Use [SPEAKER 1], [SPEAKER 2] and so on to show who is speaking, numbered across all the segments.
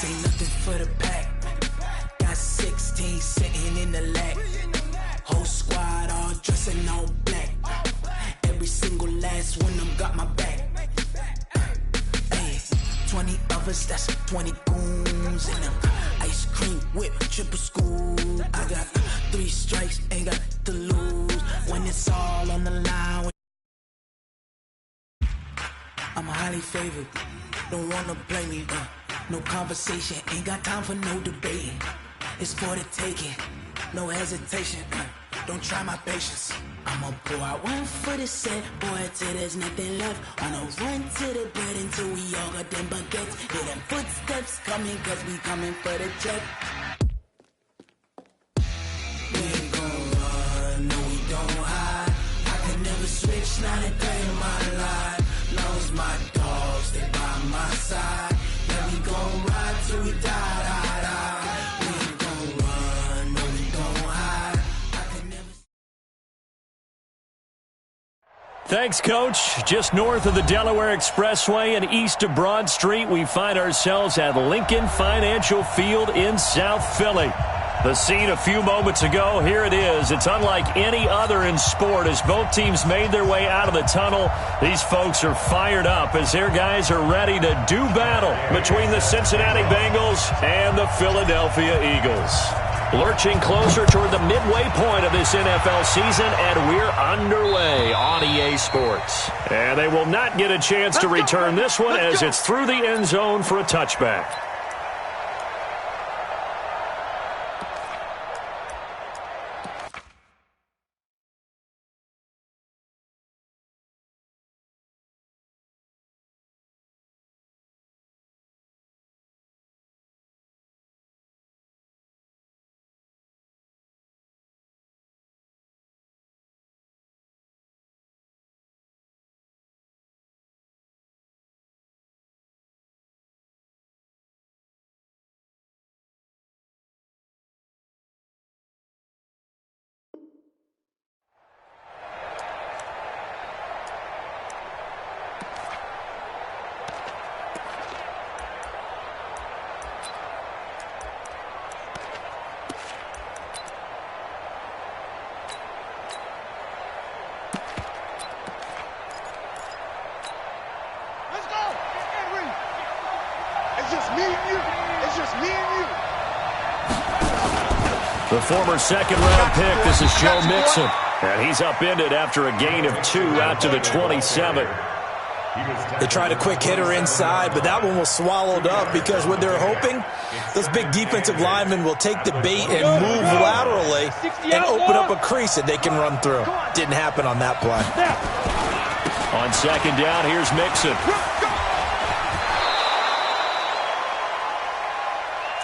[SPEAKER 1] This ain't nothing for the pack. Got 16 sitting in the lag. Whole squad all dressing all black. Every single last one of them got my back. Hey, 20 of us, that's 20 goons in them. Ice cream whip, triple scoop. I got 3 strikes, ain't got to lose. When it's all on the line. I'm highly favored, don't wanna blame me. No conversation, ain't got time for no debating. It's for the taking, no hesitation. Don't try my patience. I'ma pour out one for the set, boy, till there's nothing left. Wanna run to the bread until we all got them baguettes. Hear them footsteps coming, cause we coming for the check. We ain't gon' run, no we don't hide. I can never switch, not a day in my life. Knows my dogs, they by my side. Yeah, we gon' ride till we die. We ain't gon' run, no we don't hide. I can never.
[SPEAKER 2] Thanks, Coach. Just north of the Delaware Expressway and east of Broad Street, we find ourselves at Lincoln Financial Field in South Philly. The scene a few moments ago, here it is. It's unlike any other in sport as both teams made their way out of the tunnel. These folks are fired up as their guys are ready to do battle between the Cincinnati Bengals and the Philadelphia Eagles. Lurching closer toward the midway point of this NFL season, and we're underway on EA Sports. And they will not get a chance to return this one as it's through the end zone for a touchback. The former second-round pick, this is Joe Mixon. And he's upended after a gain of 2 out to the 27.
[SPEAKER 3] They tried a quick hitter inside, but that one was swallowed up because what they're hoping, those big defensive linemen will take the bait and move laterally and open up a crease that they can run through. Didn't happen on that play.
[SPEAKER 2] On second down, here's Mixon.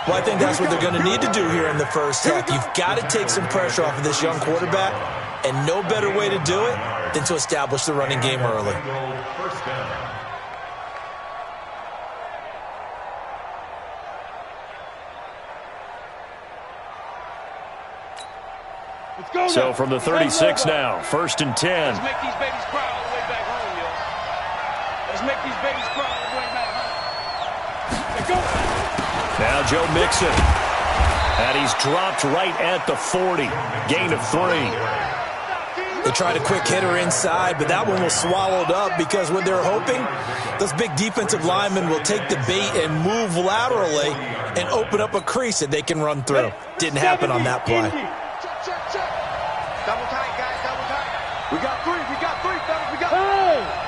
[SPEAKER 3] Well, I think that's what they're going to need to do here in the first half. You've got to take some pressure off of this young quarterback, and no better way to do it than to establish the running game early.
[SPEAKER 2] So from the 36 now, 1st and 10.
[SPEAKER 4] Let's make these babies cry all the way back home, yo. Let's make these babies cry all the way back home. Let's go.
[SPEAKER 2] Now Joe Mixon. And he's dropped right at the 40. Gain of 3.
[SPEAKER 3] They tried a quick hitter inside, but that one was swallowed up because what they're hoping, those big defensive linemen will take the bait and move laterally and open up a crease that they can run through. Didn't happen on that play.
[SPEAKER 4] Double tight, guys, double tight. We got 3, fellas, we got 3.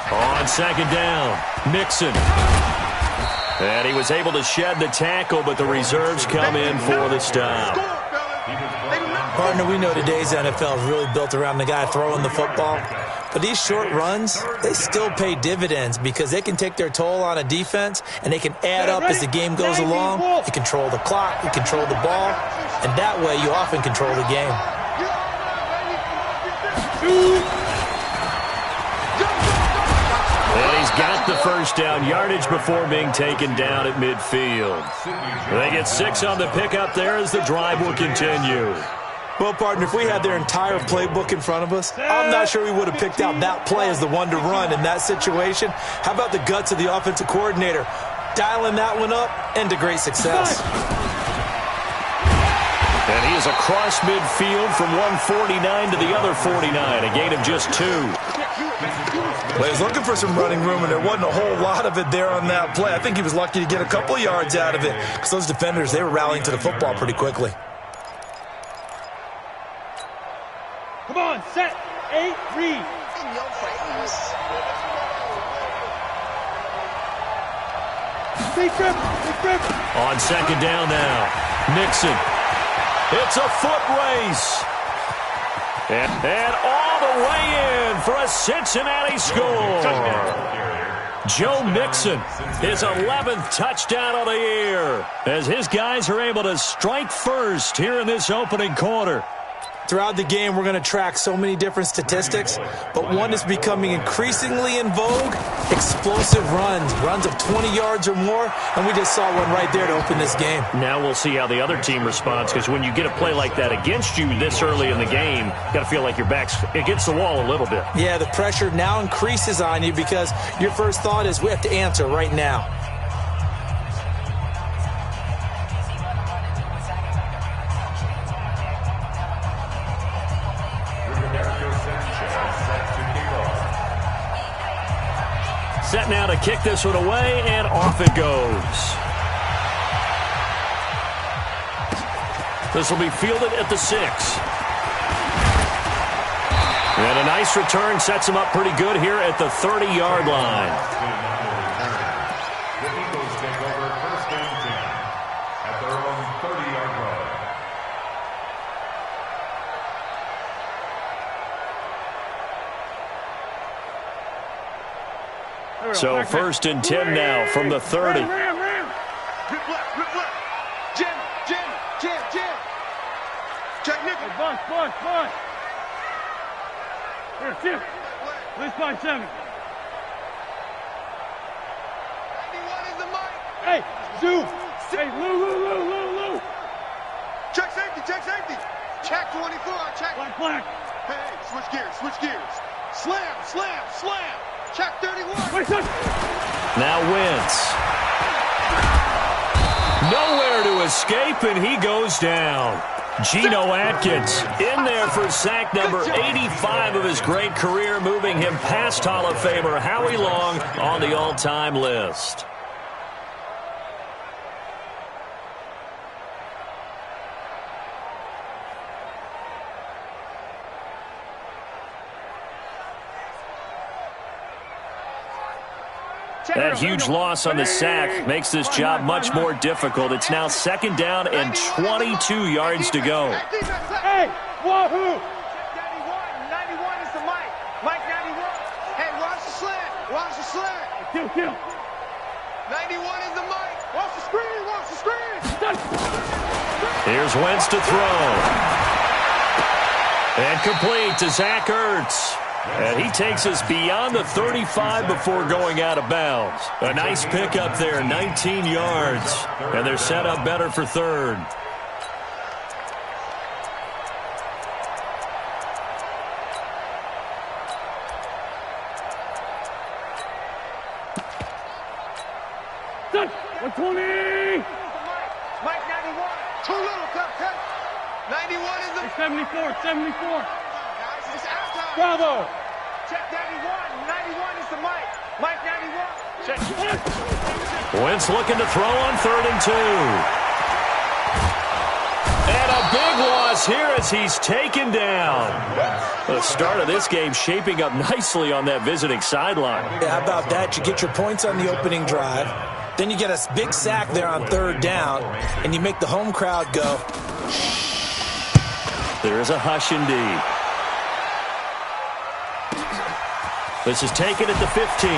[SPEAKER 2] On second down, Mixon. And he was able to shed the tackle, but the reserves come in for the stop.
[SPEAKER 3] Partner, we know today's NFL is really built around the guy throwing the football. But these short runs, they still pay dividends because they can take their toll on a defense, and they can add up as the game goes along. You control the clock, you control the ball, and that way you often control the game.
[SPEAKER 2] And he's got the first down yardage before being taken down at midfield. They get 6 on the pickup there as the drive will continue.
[SPEAKER 3] Well, partner, if we had their entire playbook in front of us, I'm not sure we would have picked out that play as the one to run in that situation. How about the guts of the offensive coordinator? Dialing that one up into great success.
[SPEAKER 2] And he is across midfield from one 49 to the other 49, a gain of just 2.
[SPEAKER 3] Well, he was looking for some running room, and there wasn't a whole lot of it there on that play. I think he was lucky to get a couple of yards out of it because those defenders, they were rallying to the football pretty quickly.
[SPEAKER 4] Come on, set, 8, read.
[SPEAKER 5] In your face.
[SPEAKER 4] Big grip, big grip.
[SPEAKER 2] On second down now, Nixon. It's a foot race. And all the way in for a Cincinnati score. Joe Mixon, his 11th touchdown of the year, as his guys are able to strike first here in this opening quarter.
[SPEAKER 3] Throughout the game, we're going to track so many different statistics, but one is becoming increasingly in vogue, explosive runs of 20 yards or more, and we just saw one right there to open this game.
[SPEAKER 2] Now we'll see how the other team responds, because when you get a play like that against you this early in the game, you got to feel like your back's against the wall a little bit.
[SPEAKER 3] Yeah, the pressure now increases on you because your first thought is we have to answer right now.
[SPEAKER 2] Set now to kick this one away, and off it goes. This will be fielded at the 6. And a nice return sets him up pretty good here at the 30-yard line.
[SPEAKER 6] The Eagles take over first and 10 at their own 30-yard line.
[SPEAKER 2] So first and 10 now from the 30.
[SPEAKER 4] Ram.
[SPEAKER 5] Rip left. Jim. Check nickel.
[SPEAKER 4] Hey, boss. Here, Jim. Let's find 7.
[SPEAKER 5] 91 is the mic.
[SPEAKER 4] Hey, Zoo. Hey, Lou.
[SPEAKER 5] Check safety. Check 24. Check.
[SPEAKER 4] Black.
[SPEAKER 5] Hey, switch gears. Slam. Check 31.
[SPEAKER 4] Wait, touch.
[SPEAKER 2] Now Wentz. Nowhere to escape, and he goes down. Geno Atkins in there for sack number 85 of his great career, moving him past Hall of Famer Howie Long on the all-time list. That huge loss on the sack makes this job much more difficult. It's now second down and 22 yards to go.
[SPEAKER 4] Hey, wahoo.
[SPEAKER 5] 91 is the mic. Mike 91. Hey, watch the slant.
[SPEAKER 4] Kill.
[SPEAKER 5] 91 is the mic. Watch the screen.
[SPEAKER 2] Here's Wentz to throw. And complete to Zach Ertz. And he takes us beyond the 35 before going out of bounds. A nice pickup there, 19 yards. And they're set up better for third.
[SPEAKER 4] Touch. 120.
[SPEAKER 5] Mike 91. Too little, cut. 91 is the...
[SPEAKER 4] 74.
[SPEAKER 5] Guys, it's halftime.
[SPEAKER 4] Bravo.
[SPEAKER 5] Check 91. 91 is the mic. Mike 91. Check.
[SPEAKER 2] Wentz looking to throw on 3rd and 2. And a big loss here as he's taken down. The start of this game shaping up nicely on that visiting sideline.
[SPEAKER 3] Yeah, how about that? You get your points on the opening drive. Then you get a big sack there on 3rd down, and you make the home crowd go.
[SPEAKER 2] There is a hush indeed. This is taken at the 15.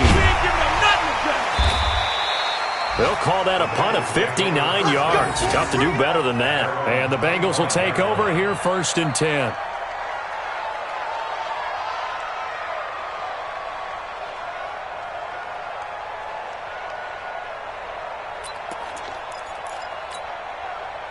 [SPEAKER 2] They'll call that a punt of 59 yards. Tough to do better than that. And the Bengals will take over here 1st and 10.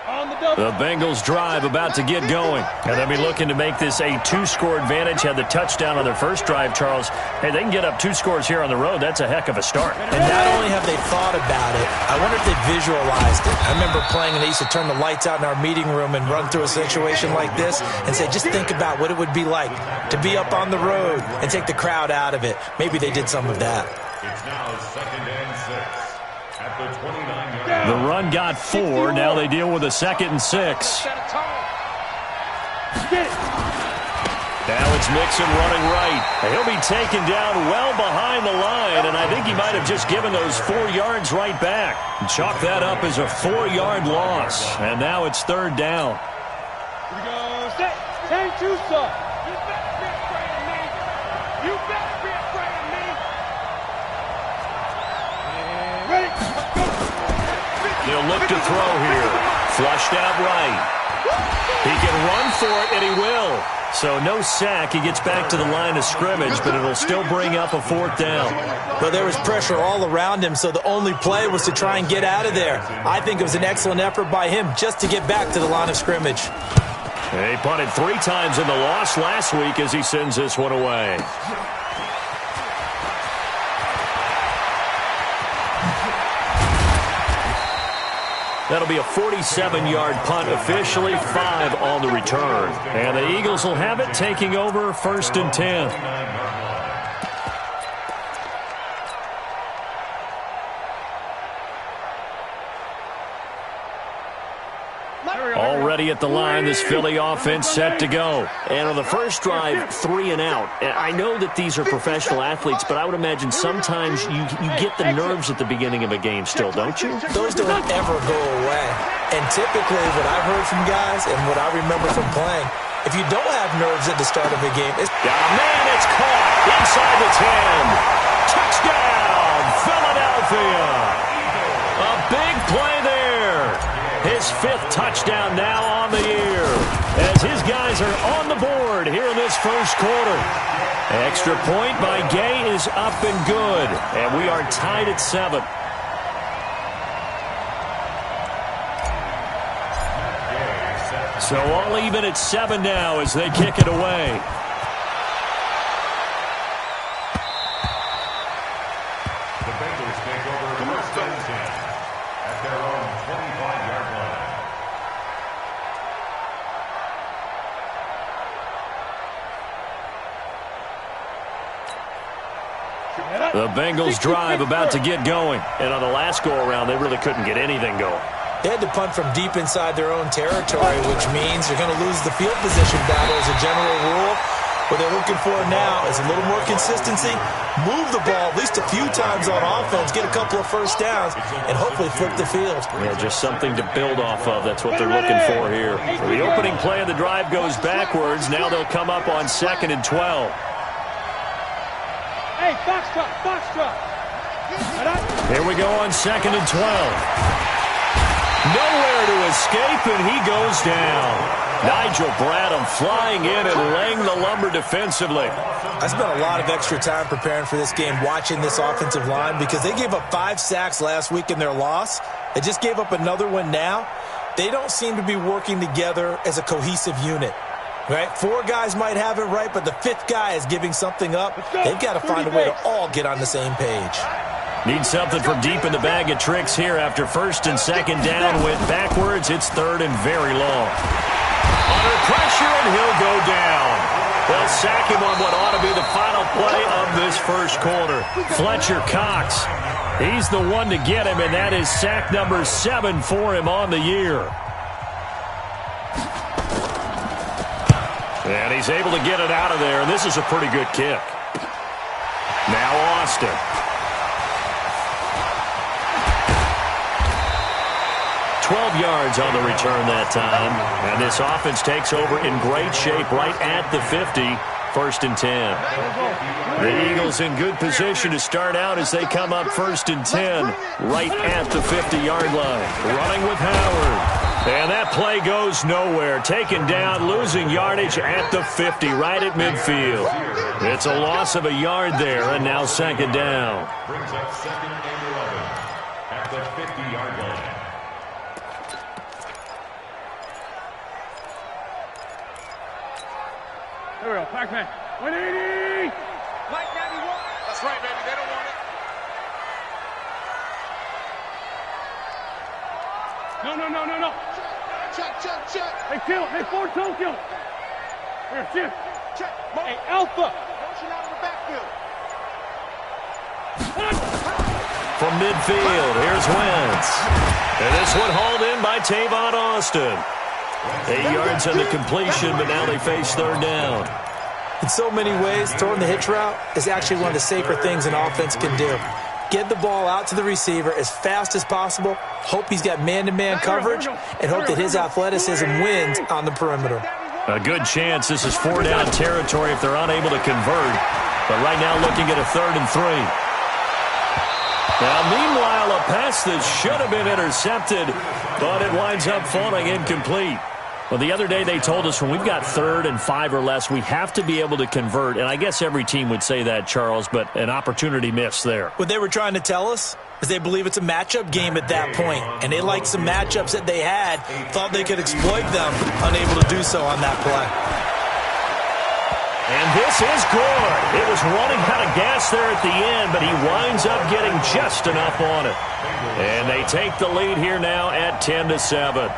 [SPEAKER 4] On the
[SPEAKER 2] The Bengals drive about to get going. And they'll be looking to make this a 2-score advantage. Had the touchdown on their first drive, Charles. Hey, they can get up 2 scores here on the road. That's a heck of a start.
[SPEAKER 3] And not only have they thought about it, I wonder if they visualized it. I remember playing and they used to turn the lights out in our meeting room and run through a situation like this and say, just think about what it would be like to be up on the road and take the crowd out of it. Maybe they did some of that.
[SPEAKER 6] It's now 2nd and 6 at the 29-yard line.
[SPEAKER 2] The run got 4. Now they deal with a 2nd and 6. Now it's Mixon running right. He'll be taken down well behind the line, and I think he might have just given those 4 yards right back. Chalk that up as a 4-yard loss, and now it's 3rd down.
[SPEAKER 5] Here we go. Set. 10-2, sir. You better be afraid of me. You better be afraid of me. And ready.
[SPEAKER 2] He'll look to throw here. Flushed out right. He can run for it, and he will. So no sack. He gets back to the line of scrimmage, but it'll still bring up a 4th down.
[SPEAKER 3] But there was pressure all around him, so the only play was to try and get out of there. I think it was an excellent effort by him just to get back to the line of scrimmage.
[SPEAKER 2] He punted 3 times in the loss last week as he sends this one away. That'll be a 47-yard punt, officially 5 on the return. And the Eagles will have it, taking over 1st and 10. Already at the line, this Philly offense set to go. And on the first drive, 3 and out. I know that these are professional athletes, but I would imagine sometimes you get the nerves at the beginning of a game still, don't you?
[SPEAKER 3] Those don't ever go away. And typically what I've heard from guys and what I remember from playing, if you don't have nerves at the start of a game, it's...
[SPEAKER 2] Man, it's caught inside the 10. Touchdown, Philadelphia. A big play there. His 5th touchdown now on the year as his guys are on the board here in this first quarter. Extra point by Gay is up and good, and we are tied at 7. So all even at 7 now as they kick it away.
[SPEAKER 6] The Bengals take over 1st and 10 at their own 25-yard line.
[SPEAKER 2] The Bengals drive about to get going. And on the last go-around, they really couldn't get anything going.
[SPEAKER 3] They had to punt from deep inside their own territory, which means they're going to lose the field position battle as a general rule. What they're looking for now is a little more consistency, move the ball at least a few times on offense, get a couple of first downs, and hopefully flip the field.
[SPEAKER 2] Yeah, just something to build off of. That's what they're looking for here. The opening play of the drive goes backwards. Now they'll come up on 2nd and 12.
[SPEAKER 5] Hey, foxtrot, foxtrot.
[SPEAKER 2] Here we go on 2nd and 12. Nowhere to escape, and he goes down. Nigel Bradham flying in and laying the lumber defensively.
[SPEAKER 3] I spent a lot of extra time preparing for this game, watching this offensive line, because they gave up 5 sacks last week in their loss. They just gave up another one now. They don't seem to be working together as a cohesive unit. Right? 4 guys might have it right, but the 5th guy is giving something up. They've got to find a way to all get on the same page.
[SPEAKER 2] Need something from deep in the bag of tricks here after 1st and 2nd down. Went backwards. It's 3rd and very long. Under pressure, and he'll go down. They'll sack him on what ought to be the final play of this first quarter. Fletcher Cox. He's the one to get him, and that is sack number 7 for him on the year. And he's able to get it out of there, and this is a pretty good kick. Now Austin. $12 yards on the return that time. And this offense takes over in great shape right at the 50. 1st and 10. The Eagles in good position to start out as they come up 1st and 10 right at the 50-yard line. Running with Howard. And that play goes nowhere. Taken down, losing yardage at the 50, right at midfield. It's a loss of a yard there, and now 2nd down.
[SPEAKER 6] Brings up 2nd and 11 at the 50-yard line.
[SPEAKER 5] Here we go. Pac-Man. 180.
[SPEAKER 4] Mike 91. That's right, baby. They don't want it.
[SPEAKER 5] No.
[SPEAKER 4] Check.
[SPEAKER 5] Hey, kill. Hey, forward toe kill. Here, shift.
[SPEAKER 4] Check.
[SPEAKER 5] Hey, Alpha.
[SPEAKER 4] Motion out of the backfield.
[SPEAKER 2] From midfield, here's Wentz. And this one hauled in by Tavon Austin. 8 yards on the completion, but now they face third down.
[SPEAKER 3] In so many ways, throwing the hitch route is actually one of the safer things an offense can do. Get the ball out to the receiver as fast as possible, hope he's got man-to-man coverage, and hope that his athleticism wins on the perimeter.
[SPEAKER 2] A good chance this is 4-down territory if they're unable to convert. But right now looking at a 3rd and 3. Now, meanwhile, a pass that should have been intercepted, but it winds up falling incomplete. Well, the other day they told us when we've got 3rd and 5 or less, we have to be able to convert. And I guess every team would say that, Charles, but an opportunity missed there.
[SPEAKER 3] What they were trying to tell us is they believe it's a matchup game at that point. And they liked some matchups that they had, thought they could exploit them, unable to do so on that play.
[SPEAKER 2] And this is good. It was running out of gas there at the end, but he winds up getting just enough on it. And they take the lead here now at 10-7.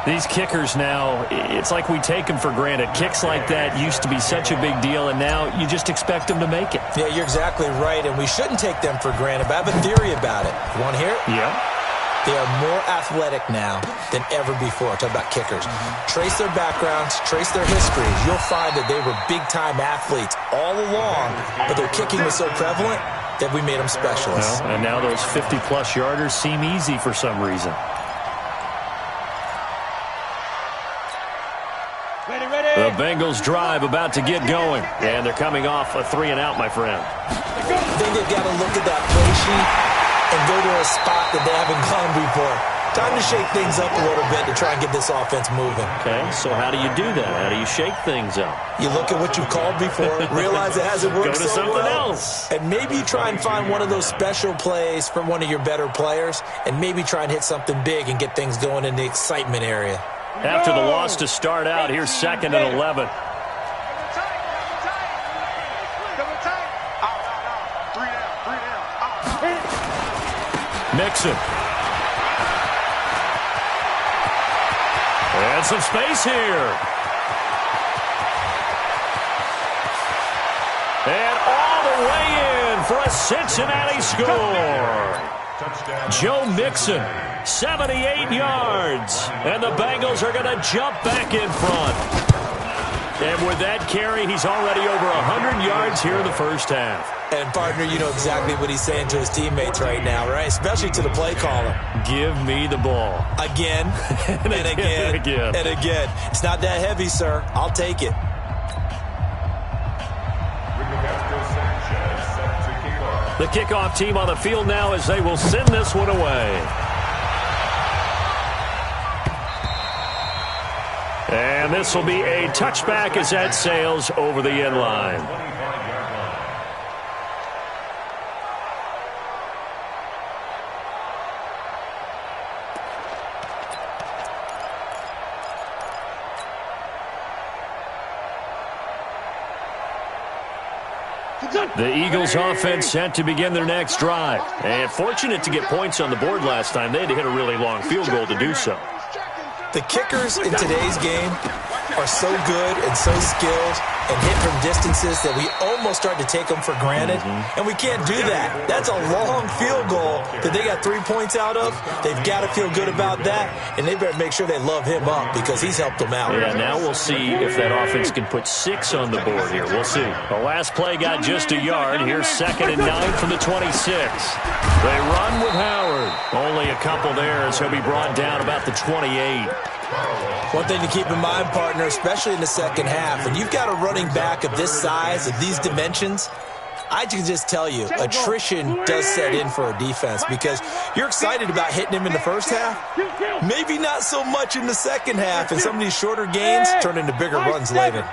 [SPEAKER 2] These kickers now, it's like we take them for granted. Kicks like that used to be such a big deal, and now you just expect them to make it.
[SPEAKER 3] Yeah, you're exactly right, and we shouldn't take them for granted, but I have a theory about it. You want to hear it?
[SPEAKER 2] Yeah.
[SPEAKER 3] They are more athletic now than ever before. Talk about kickers. Trace their backgrounds, trace their histories. You'll find that they were big-time athletes all along, but their kicking was so prevalent that we made them specialists.
[SPEAKER 2] Well, and now those 50-plus yarders seem easy for some reason. The Bengals drive about to get going, and they're coming off a 3-and-out, my friend.
[SPEAKER 3] I think they've got to look at that play sheet and go to a spot that they haven't gone before. Time to shake things up a little bit to try and get this offense moving.
[SPEAKER 2] Okay, so how do you do that? How do you shake things up?
[SPEAKER 3] You look at what you've called before, realize it hasn't worked
[SPEAKER 2] Go to
[SPEAKER 3] so
[SPEAKER 2] something
[SPEAKER 3] well,
[SPEAKER 2] else.
[SPEAKER 3] and maybe you try and find one of those special plays from one of your better players, and maybe try and hit something big and get things going in the excitement area.
[SPEAKER 2] After the loss to start out, here's 2nd and 11. Mixon. And some space here. And all the way in for a Cincinnati score. Joe Mixon, 78 yards. And the Bengals are going to jump back in front. And with that carry, he's already over 100 yards here in the first half.
[SPEAKER 3] And, partner, you know exactly what he's saying to his teammates right now, right? Especially to the play caller.
[SPEAKER 2] Give me the ball.
[SPEAKER 3] Again, and again, and again. It's not that heavy, sir. I'll take it.
[SPEAKER 2] The kickoff team on the field now as they will send this one away. And this will be a touchback as that sails over the end line. The Eagles offense set to begin their next drive. And fortunate to get points on the board last time. They had to hit a really long field goal to do so.
[SPEAKER 3] The kickers in today's game are so good and so skilled and hit from distances that we almost start to take them for granted. And we can't do that. That's a long field goal that they got 3 points out of. They've got to feel good about that, and they better make sure they love him up because he's helped them out.
[SPEAKER 2] Yeah, now we'll see if that offense can put 6 on the board here. We'll see. The last play got just a yard. Here's 2nd and 9 from the 26. They run with Howard. Only a couple there as he'll be brought down about the 28.
[SPEAKER 3] One thing to keep in mind, partner, especially in the second half, when you've got a running back of this size, of these dimensions, I can just tell you, attrition does set in for a defense because you're excited about hitting him in the first half, maybe not so much in the second half, and some of these shorter gains turn into bigger runs later.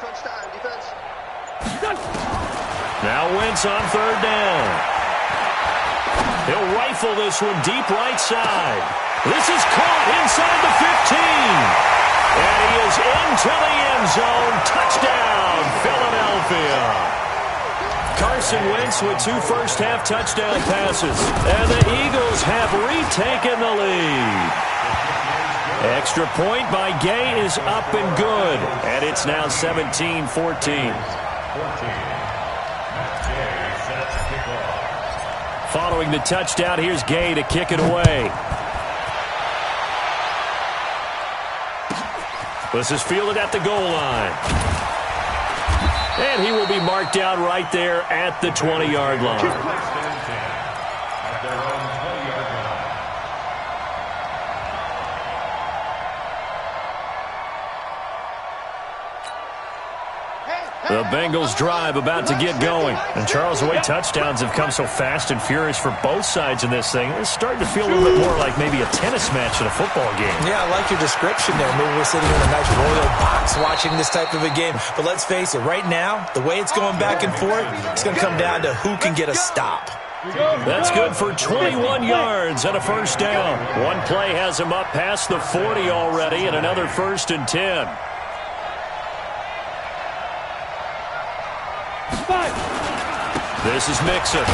[SPEAKER 4] Touchdown, defense.
[SPEAKER 2] Now Wentz on 3rd down. He'll rifle this one deep right side. This is caught inside the 15. And he is into the end zone. Touchdown, Philadelphia. Carson Wentz with 2 first-half touchdown passes. And the Eagles have retaken the lead. Extra point by Gay is up and good. And it's now 17-14. Following the touchdown, here's Gay to kick it away. This is fielded at the goal line. And he will be marked down right there at the 20-yard line. The Bengals drive about to get going. And Charles, the way touchdowns have come so fast and furious for both sides in this thing, it's starting to feel a little bit more like maybe a tennis match in a football game. Yeah, I like your description there. Maybe we're sitting in a nice royal box watching this type of a game. But let's face it, right now, the way it's going back and forth, it's going to come down to who can get a stop. That's good for 21 yards and a first down. One play has him up past the 40 already, and another 1st and 10. This is Mixon.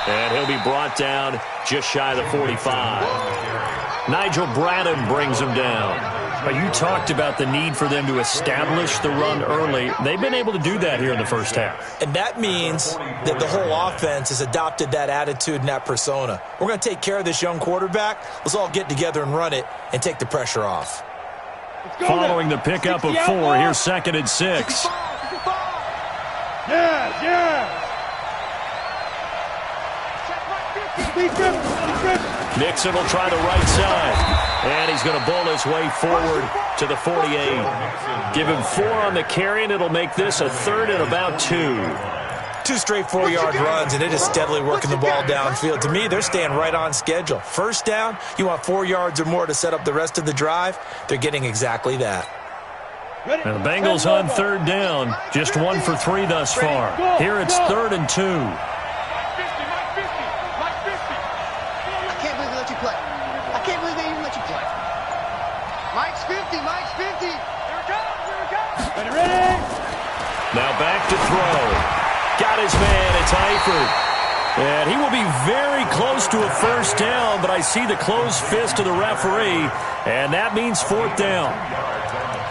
[SPEAKER 2] And he'll be brought down just shy of the 45. Nigel Bradham brings him down. But you talked about the need for them to establish the run early. They've been able to do that here in the first half. And that means that the whole offense has adopted that attitude and that persona. We're going to take care of this young quarterback. Let's all get together and run it and take the pressure off. Following the pickup of 4, here's 2nd and 6. Nixon will try the right side. And he's going to bowl his way forward to the 48. Give him 4 on the carry, and it'll make this a 3rd and about 2. 2 straight 4-yard runs, and it is steadily working the ball downfield. To me, they're staying right on schedule. First down, you want 4 yards or more to set up the rest of the drive. They're getting exactly that. And the Bengals on 3rd down. Just 1 for 3 thus far. Here it's 3rd and 2.
[SPEAKER 7] I can't believe they let you play. I can't believe they even let you play. Mike's 50. Mike's 50. Here it goes. Here it goes.
[SPEAKER 5] Ready?
[SPEAKER 2] Now back to throw. Got his man. It's Eifert. And he will be very close to a first down, but I see the closed fist of the referee, and that means 4th down.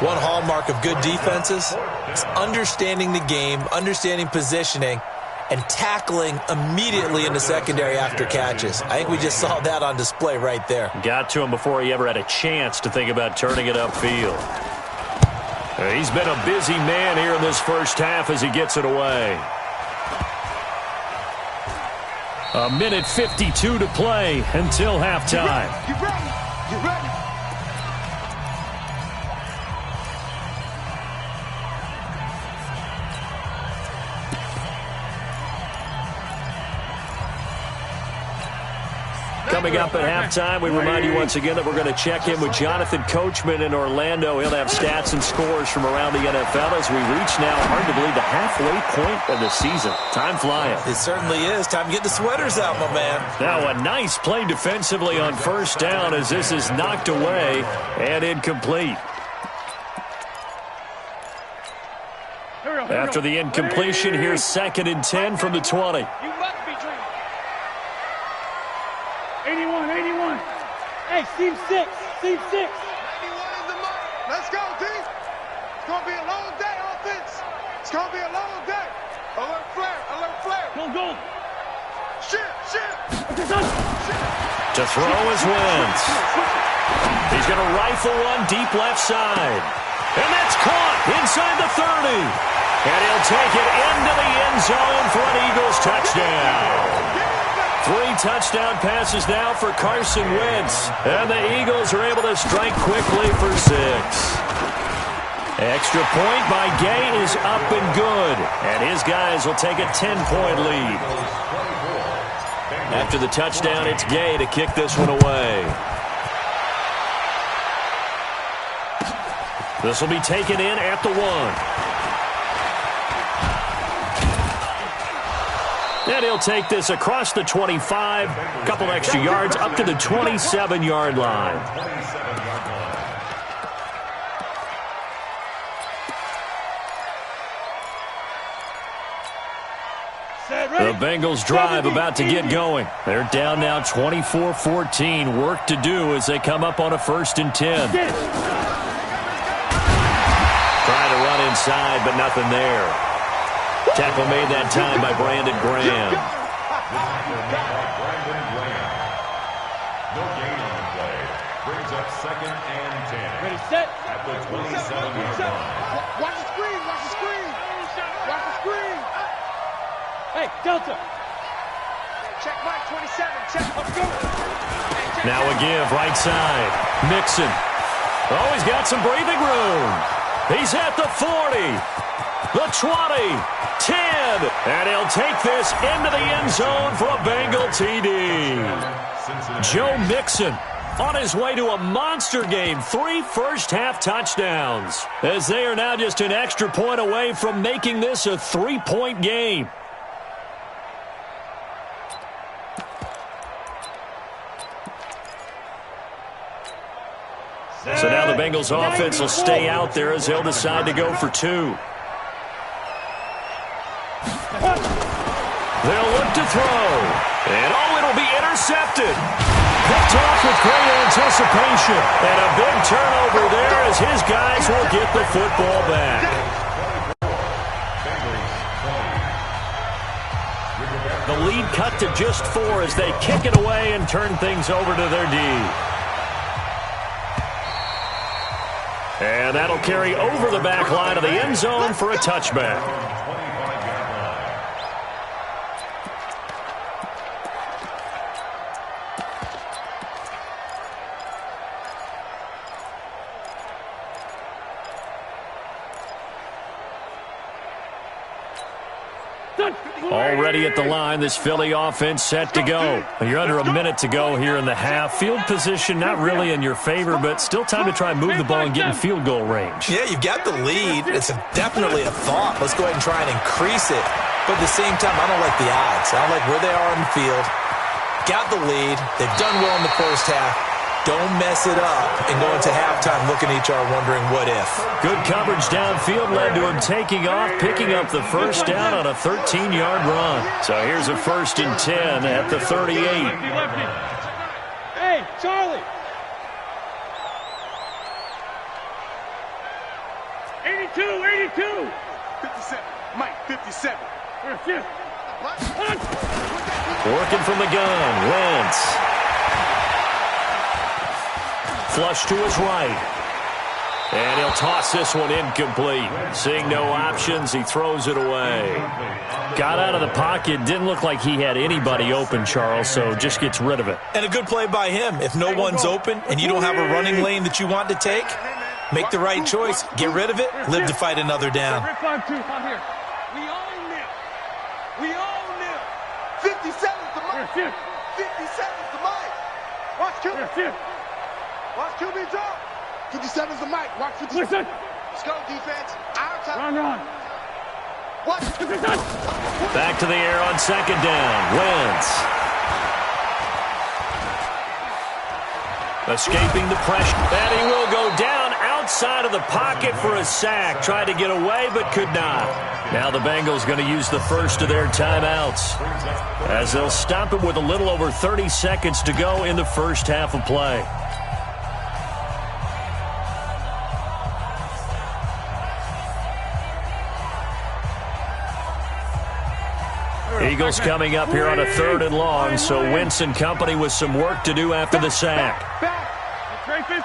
[SPEAKER 2] One hallmark of good defenses is understanding the game, understanding positioning, and tackling immediately in the secondary after catches. I think we just saw that on display right there. Got to him before he ever had a chance to think about turning it upfield. He's been a busy man here in this first half as he gets it away. 1:52 to play until halftime.
[SPEAKER 7] You ready? You ready?
[SPEAKER 2] Coming up at halftime, we remind you once again that we're going to check in with Jonathan Coachman in Orlando. He'll have stats and scores from around the NFL as we reach now, hard to believe, the halfway point of the season. Time flying. It certainly is. Time to get the sweaters out, my man. Now a nice play defensively on first down as this is knocked away and incomplete. After the incompletion, here's 2nd and 10 from the 20.
[SPEAKER 5] You must be dreaming. 81, 81. Hey, seam 6, seam 6.
[SPEAKER 7] 81 in the money. Let's go, D. It's going to be a long day, offense. It's going to be a long day. Alert flare, alert flare.
[SPEAKER 5] Go.
[SPEAKER 7] Shit.
[SPEAKER 2] To throw is Wentz. He's going to rifle one deep left side. And that's caught inside the 30. And he'll take it into the end zone for an Eagles touchdown. 3 touchdown passes now for Carson Wentz. And the Eagles are able to strike quickly for 6. Extra point by Gay is up and good. And his guys will take a 10-point lead. After the touchdown, it's Gay to kick this one away. This will be taken in at the 1. And he'll take this across the 25, a couple extra yards up to the 27-yard line. The Bengals drive about to get going. They're down now 24-14. Work to do as they come up on a 1st and 10. Trying to run inside, but nothing there. Tackle made that time by Brandon Graham.
[SPEAKER 6] No gain on the play. Brings up 2nd and 10.
[SPEAKER 5] Ready, set.
[SPEAKER 6] At the 27-yard line.
[SPEAKER 7] Watch the screen, watch the screen. Watch the screen.
[SPEAKER 5] Hey, Delta.
[SPEAKER 7] Check Mike, 27. Check. Let's go.
[SPEAKER 2] Now a give, right side. Mixon. Oh, he's got some breathing room. He's at the 40, the 20, 10, and he'll take this into the end zone for a Bengal TD. Joe Mixon on his way to a monster game, 3 first-half touchdowns, as they are now just an extra point away from making this a 3-point game. So now the Bengals offense will stay out there as they'll decide to go for 2. They'll look to throw. And it'll be intercepted. Picked off with great anticipation. And a big turnover there as his guys will get the football back. The lead cut to just 4 as they kick it away and turn things over to their D. And that'll carry over the back line of the end zone for a touchback. Already at the line, this Philly offense set to go. You're under a minute to go here in the half. Field position not really in your favor, but still time to try and move the ball and get in field goal range.
[SPEAKER 3] Yeah, you've got the lead. It's definitely a thought. Let's go ahead and try and increase it. But at the same time, I don't like the odds. I don't like where they are on the field. Got the lead. They've done well in the first half. Don't mess it up and go into halftime looking at each other wondering what if.
[SPEAKER 2] Good coverage downfield led to him taking off, picking up the first down on a 13-yard run. So here's a 1st and 10 at the 38.
[SPEAKER 5] Hey, Charlie. 82.
[SPEAKER 7] 57. Mike, 57.
[SPEAKER 2] Working from the gun, Wentz. Flush to his right. And he'll toss this one incomplete. Seeing no options, he throws it away. Got out of the pocket. Didn't look like he had anybody open, Charles, so just gets rid of it.
[SPEAKER 3] And a good play by him. If no one's open and you don't have a running lane that you want to take, make the right choice. Get rid of it. Live to fight another down.
[SPEAKER 5] 5-2. I'm here.
[SPEAKER 7] We own them. 57's the Mike. 57's the Mike. Watch Q. Watch QB drop. 57's the Mike. Watch 57.
[SPEAKER 5] Listen.
[SPEAKER 7] Let's go, defense. Our time.
[SPEAKER 5] Run.
[SPEAKER 7] Watch.
[SPEAKER 2] Back to the air on 2nd down. Wentz. Escaping the pressure. And he will go down outside of the pocket for a sack. Tried to get away, but could not. Now the Bengals going to use the first of their timeouts, as they'll stop it with a little over 30 seconds to go in the first half of play. Eagles coming up here on a 3rd and long, so Wentz and company with some work to do after the sack.
[SPEAKER 5] Gray 15.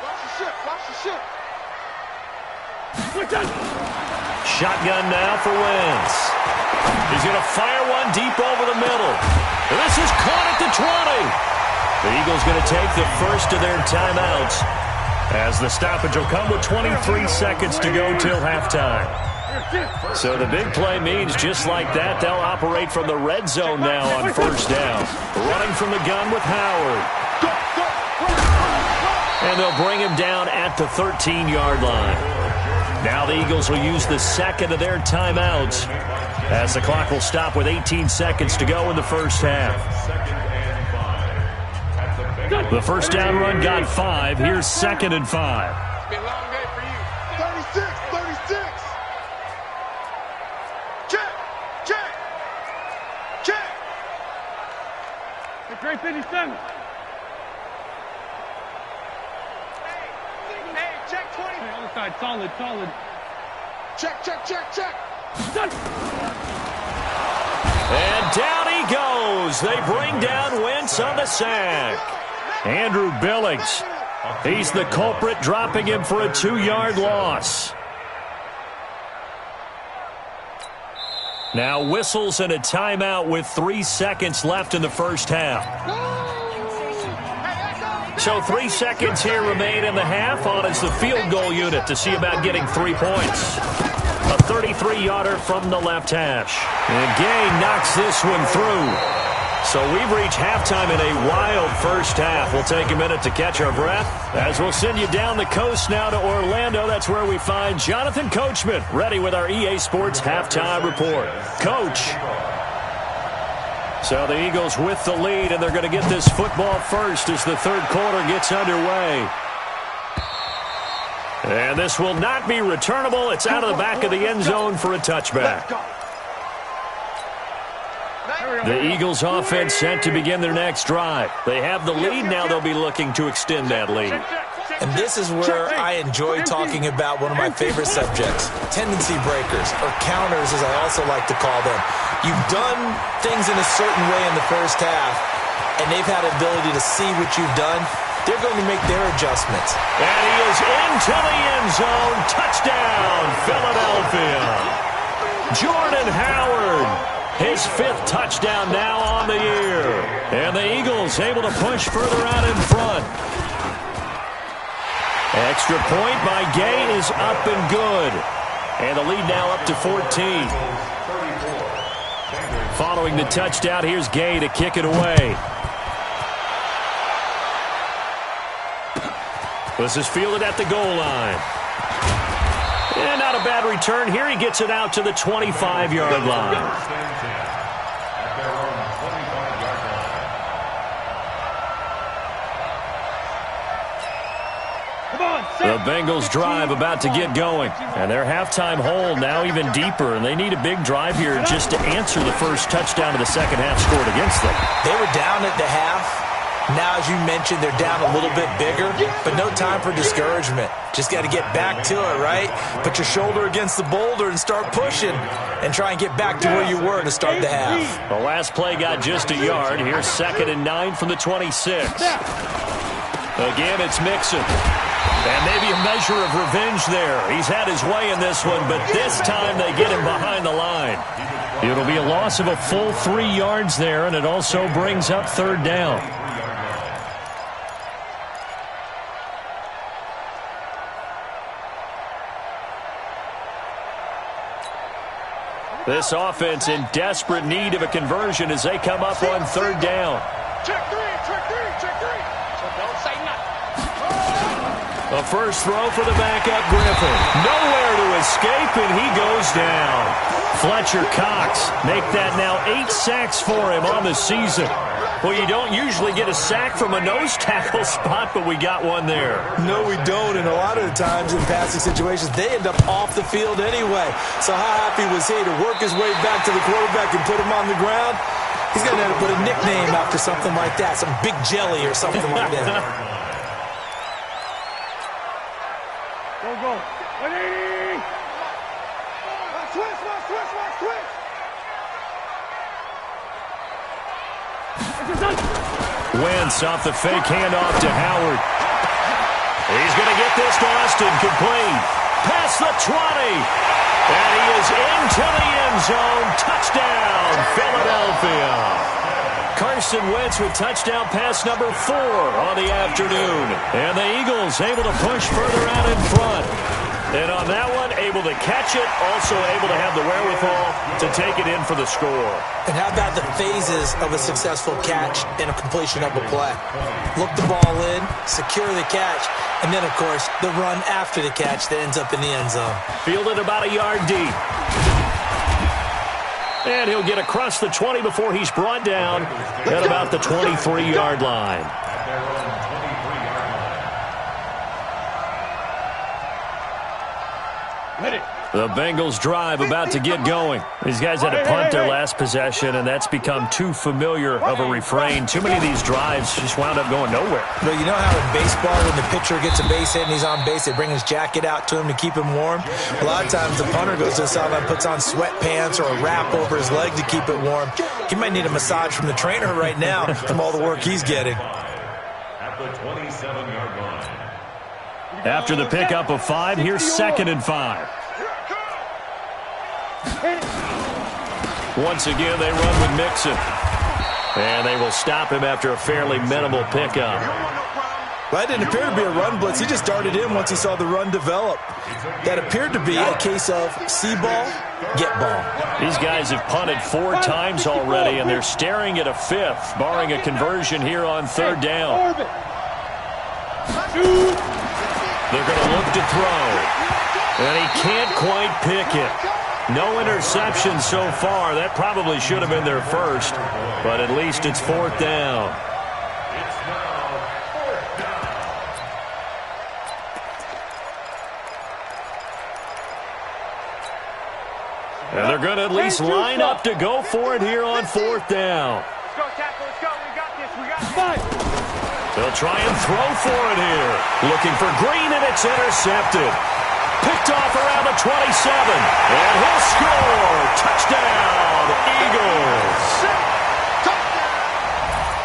[SPEAKER 7] Watch the ship.
[SPEAKER 2] Shotgun now for Wentz. He's going to fire one deep over the middle. This is caught at the 20. The Eagles going to take the first of their timeouts, as the stoppage will come with 23 seconds to go till halftime. So the big play means just like that, they'll operate from the red zone now on 1st down. Running from the gun with Howard. And they'll bring him down at the 13-yard line. Now the Eagles will use the second of their timeouts as the clock will stop with 18 seconds to go in the first half. The first down run got 5. Here's 2nd and 5.
[SPEAKER 7] It's been a long day for you. 36, 36. Check, check, check.
[SPEAKER 5] The great 57.
[SPEAKER 7] Hey, check 20.
[SPEAKER 5] Hey, other side, solid, solid.
[SPEAKER 7] Check, check, check, check.
[SPEAKER 2] And down he goes. They bring down Wentz on the sack. Andrew Billings, he's the culprit, dropping him for a 2-yard loss. Now whistles and a timeout with 3 seconds left in the first half. So 3 seconds here remain in the half. On is the field goal unit to see about getting 3 points. A 33-yarder from the left hash. And Gay knocks this one through. So we've reached halftime in a wild first half. We'll take a minute to catch our breath as we'll send you down the coast now to Orlando. That's where we find Jonathan Coachman ready with our EA Sports Halftime Report. Coach. So the Eagles with the lead, and they're going to get this football first as the third quarter gets underway. And this will not be returnable. It's out of the back of the end zone for a touchback. The Eagles offense set to begin their next drive. They have the lead. Now they'll be looking to extend that lead.
[SPEAKER 3] And this is where I enjoy talking about one of my favorite subjects, tendency breakers, or counters as I also like to call them. You've done things in a certain way in the first half, and they've had the ability to see what you've done. They're going to make their adjustments.
[SPEAKER 2] And he is into the end zone. Touchdown, Philadelphia. Jordan Howard, his 5th touchdown now on the year. And the Eagles able to push further out in front. Extra point by Gay is up and good. And the lead now up to 14. Following the touchdown, here's Gay to kick it away. This is fielded at the goal line. And not a bad return here. He gets it out to the 25-yard line. The Bengals drive about to get going. And their halftime hole now even deeper. And they need a big drive here just to answer the first touchdown of the second half scored against them.
[SPEAKER 3] They were down at the half. Now, as you mentioned, they're down a little bit bigger, but no time for discouragement. Just got to get back to it, right? Put your shoulder against the boulder and start pushing and try and get back to where you were to start the half.
[SPEAKER 2] The last play got just a yard. Here's 2nd and 9 from the 26. Again, it's Mixon. And maybe a measure of revenge there. He's had his way in this one, but this time they get him behind the line. It'll be a loss of a full 3 yards there, and it also brings up 3rd down. This offense in desperate need of a conversion as they come up on 3rd down.
[SPEAKER 7] Check 3, check 3, check 3. So don't say nothing.
[SPEAKER 2] A first throw for the backup Griffin. Nowhere to escape, and he goes down. Fletcher Cox make that now 8 sacks for him on the season. Well, you don't usually get a sack from a nose tackle spot, but we got one there.
[SPEAKER 3] No, we don't, and a lot of the times in passing situations, they end up off the field anyway. So how happy was he to work his way back to the quarterback and put him on the ground? He's going to have to put a nickname after something like that, some Big Jelly or something like that.
[SPEAKER 5] Go. 180.
[SPEAKER 7] Switch.
[SPEAKER 2] Wentz off the fake handoff to Howard. He's going to get this to Austin, complete. Past the 20. And he is into the end zone. Touchdown, Philadelphia. Carson Wentz with touchdown pass number 4 on the afternoon. And the Eagles able to push further out in front. And on that one, able to catch it, also able to have the wherewithal to take it in for the score.
[SPEAKER 3] And how about the phases of a successful catch and a completion of a play? Look the ball in, secure the catch, and then, of course, the run after the catch that ends up in the end zone.
[SPEAKER 2] Fielded about a yard deep. And he'll get across the 20 before he's brought down at about the 23-yard line. The Bengals drive about to get going. These guys had to punt their last possession, and that's become too familiar of a refrain. Too many of these drives just wound up going nowhere.
[SPEAKER 3] But you know how in baseball, when the pitcher gets a base hit and he's on base, they bring his jacket out to him to keep him warm? A lot of times the punter goes to the sideline, puts on sweatpants or a wrap over his leg to keep it warm. He might need a massage from the trainer right now from all the work he's getting.
[SPEAKER 6] At the 27-yard line.
[SPEAKER 2] After the pickup of 5, here's 2nd and 5. Once again, they run with Mixon. And they will stop him after a fairly minimal pickup.
[SPEAKER 3] That didn't appear to be a run blitz. He just darted in once he saw the run develop. That appeared to be a case of see ball, get ball.
[SPEAKER 2] These guys have punted 4 times already, and they're staring at a 5th, barring a conversion here on 3rd down. They're going to look to throw. And he can't quite pick it. No interception so far. That probably should have been their first, but at least it's 4th down.
[SPEAKER 6] It's now 4th down.
[SPEAKER 2] And they're going to at least line up to go for it here on 4th down.
[SPEAKER 5] Let's go, tackle. Let's go. We got this. We got this.
[SPEAKER 2] They'll try and throw for it here. Looking for Green, and it's intercepted. Picked off around the 27. And he'll score. Touchdown, Eagles.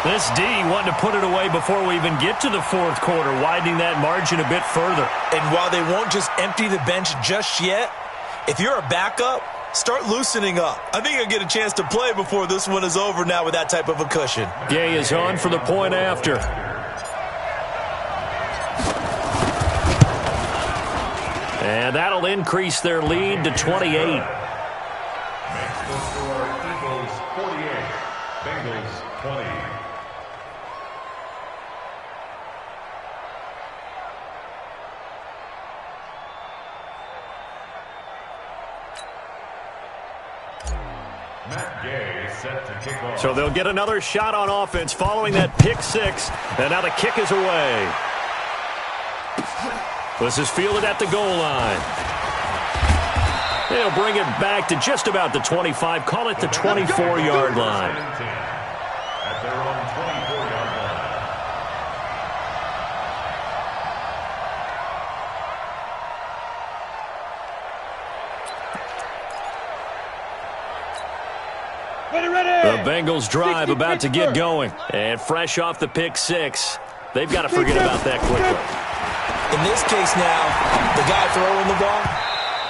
[SPEAKER 2] This D wanted to put it away before we even get to the 4th quarter, widening that margin a bit further.
[SPEAKER 3] And while they won't just empty the bench just yet, if you're a backup, start loosening up. I think you'll get a chance to play before this one is over now with that type of a cushion.
[SPEAKER 2] Gay is on for the point after. And that'll increase their lead to 28.
[SPEAKER 6] Makes the score Eagles 48, Bengals 20. Matt Gay set to kick off.
[SPEAKER 2] So they'll get another shot on offense following that pick 6. And now the kick is away. This is fielded at the goal line. They'll bring it back to just about the 25. Call it the 24-yard line.
[SPEAKER 6] At their own 24-yard line.
[SPEAKER 5] Ready.
[SPEAKER 2] The Bengals drive about to get going. And fresh off the pick 6, they've got to forget about that quickly.
[SPEAKER 3] In this case now, the guy throwing the ball,